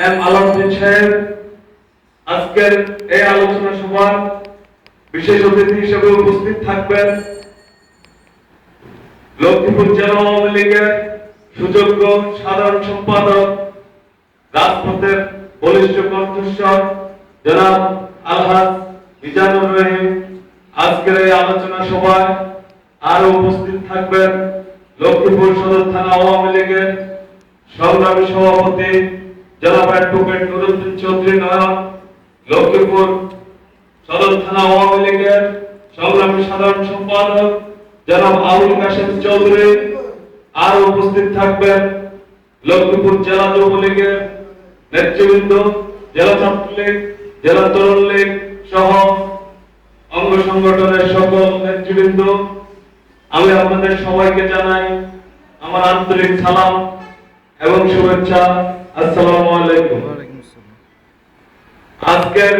M Alauddin সাহেব আজকের এই আলোচনা সভার বিশেষ অতিথি হিসেবে উপস্থিত থাকবেন। লক্ষ্মীপুর জেলা আওয়ামী লীগের সুযোগ্য সাধারণ সম্পাদক, রাজপথের বলিষ্ঠ কণ্ঠস্বর জনাব আলহাজ মিজানুর রহিম আজকের এই আলোচনা সভায় আরো উপস্থিত থাকবেন। লক্ষ্মীপুর সদর থানা আওয়ামী লীগের সংগ্রামী সভাপতি জনাব অ্যাডভোকেট নুরুদ্দিন চৌধুরী নয়ন, লক্ষ্মীপুর সদর থানা আওয়ামী লীগের সংগ্রামী সাধারণ সম্পাদক জনাব আবুল কাশেম চৌধুরী। আর উপস্থিত থাকবেন লক্ষ্মীপুর জেলা যুবলীগের নেতৃবৃন্দ, জেলা ছাত্রলীগ, জেলা তরুণ লীগ সহ অঙ্গ সংগঠনের সকল নেতৃবৃন্দ। আমি আপনাদের সবাইকে জানাই আমার আন্তরিক সালাম এবং শুভেচ্ছা। আসসালামু আলাইকুম। আজকের